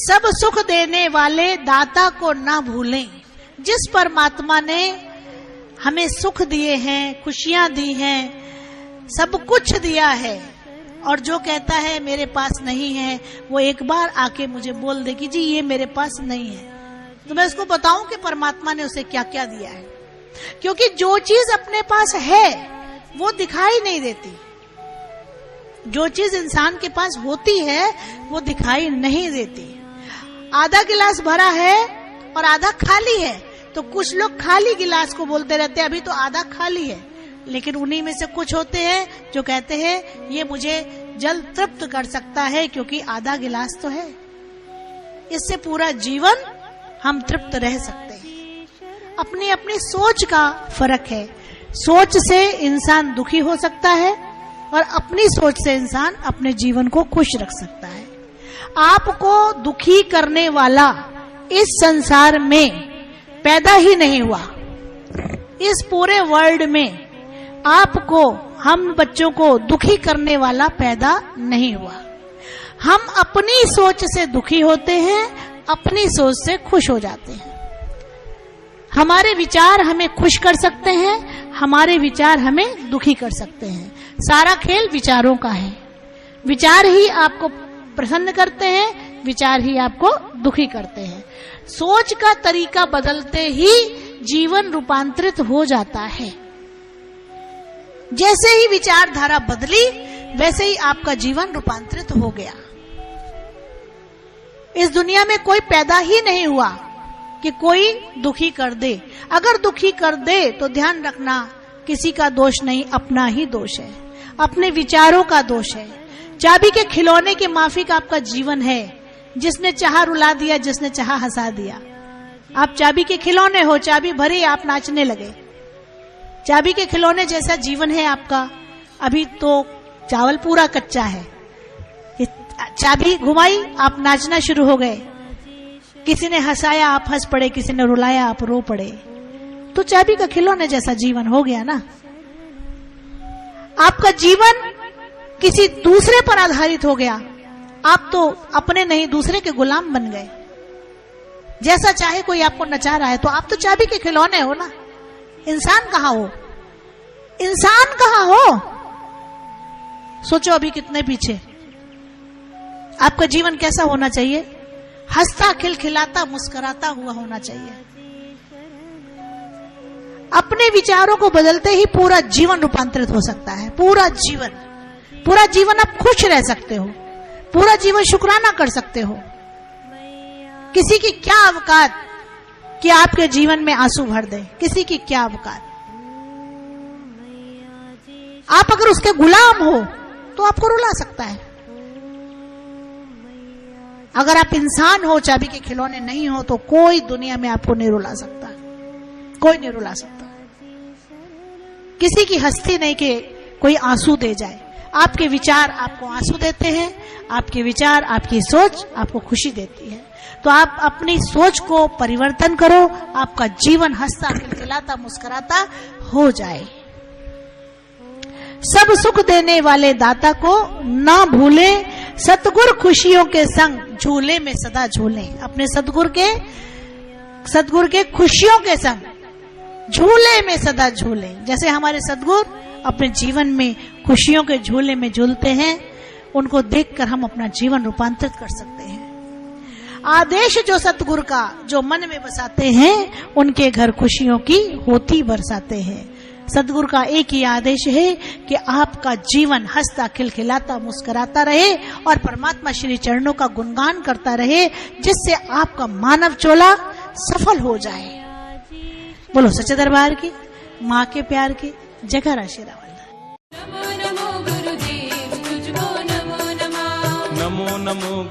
सब सुख देने वाले दाता को ना भूलें। जिस परमात्मा ने हमें सुख दिए हैं, खुशियां दी हैं, सब कुछ दिया है, और जो कहता है मेरे पास नहीं है, वो एक बार आके मुझे बोल दे कि जी ये मेरे पास नहीं है, तो मैं उसको बताऊं कि परमात्मा ने उसे क्या क्या दिया है। क्योंकि जो चीज अपने पास है वो दिखाई नहीं देती, जो चीज इंसान के पास होती है वो दिखाई नहीं देती। आधा गिलास भरा है और आधा खाली है, तो कुछ लोग खाली गिलास को बोलते रहते हैं अभी तो आधा खाली है, लेकिन उन्हीं में से कुछ होते हैं जो कहते हैं ये मुझे जल्द तृप्त कर सकता है क्योंकि आधा गिलास तो है, इससे पूरा जीवन हम तृप्त रह सकते हैं। अपनी अपनी सोच का फर्क है। सोच से इंसान दुखी हो सकता है और अपनी सोच से इंसान अपने जीवन को खुश रख सकता है। आपको दुखी करने वाला इस संसार में पैदा ही नहीं हुआ। इस पूरे वर्ल्ड में आपको, हम बच्चों को दुखी करने वाला पैदा नहीं हुआ। हम अपनी सोच से दुखी होते हैं, अपनी सोच से खुश हो जाते हैं। हमारे विचार हमें खुश कर सकते हैं, हमारे विचार हमें दुखी कर सकते हैं। सारा खेल विचारों का है। विचार ही आपको प्रसन्न करते हैं, विचार ही आपको दुखी करते हैं। सोच का तरीका बदलते ही जीवन रूपांतरित हो जाता है। जैसे ही विचारधारा बदली वैसे ही आपका जीवन रूपांतरित हो गया। इस दुनिया में कोई पैदा ही नहीं हुआ कि कोई दुखी कर दे। अगर दुखी कर दे तो ध्यान रखना, किसी का दोष नहीं, अपना ही दोष है, अपने विचारों का दोष है। चाबी के खिलौने के माफिक आपका जीवन है। जिसने चाहा रुला दिया, जिसने चाहा हंसा दिया। आप चाबी के खिलौने हो, चाबी भरी आप नाचने लगे। चाबी के खिलौने जैसा जीवन है आपका। अभी तो चावल पूरा कच्चा है, चाबी घुमाई आप नाचना शुरू हो गए। किसी ने हंसाया आप हंस पड़े, किसी ने रुलाया आप रो पड़े। तो चाबी का खिलौने जैसा जीवन हो गया ना। आपका जीवन किसी दूसरे पर आधारित हो गया। आप तो अपने नहीं दूसरे के गुलाम बन गए। जैसा चाहे कोई आपको नचा रहा है तो आप तो चाबी के खिलौने हो ना। इंसान कहां हो? इंसान कहां हो? सोचो अभी कितने पीछे। आपका जीवन कैसा होना चाहिए? हंसता खिलखिलाता मुस्कुराता हुआ होना चाहिए। अपने विचारों को बदलते ही पूरा जीवन रूपांतरित हो सकता है। पूरा जीवन आप खुश रह सकते हो, पूरा जीवन शुक्राना कर सकते हो। किसी की क्या औकात कि आपके जीवन में आंसू भर दे, किसी की क्या औकात। आप अगर उसके गुलाम हो तो आपको रुला सकता है। अगर आप इंसान हो, चाबी के खिलौने नहीं हो, तो कोई दुनिया में आपको नहीं रुला सकता, कोई नहीं रुला सकता। किसी की हस्ती नहीं कि कोई आंसू दे जाए। आपके विचार आपको आंसू देते हैं, आपके विचार, आपकी सोच आपको खुशी देती है। तो आप अपनी सोच को परिवर्तन करो, आपका जीवन हंसता खिलखिलाता मुस्कुराता हो जाए। सब सुख देने वाले दाता को ना भूलें, सतगुर खुशियों के संग झूले में सदा झूलें। अपने सतगुर के खुशियों के संग झूले में सदा झूलें। जैसे हमारे सतगुर अपने जीवन में खुशियों के झूले में झूलते हैं, उनको देखकर हम अपना जीवन रूपांतरित कर सकते हैं। आदेश जो सतगुर का जो मन में बसाते हैं, उनके घर खुशियों की होती बरसाते हैं। सतगुरु का एक ही आदेश है कि आपका जीवन हंसता खिलखिलाता मुस्कुराता रहे और परमात्मा श्री चरणों का गुणगान करता रहे, जिससे आपका मानव चोला सफल हो जाए। बोलो सच्चे दरबार की, माँ के प्यार की, जयकारा श्री रावल। नमो नमो गुरुदेव तुझको नमो नमः। नमो नमो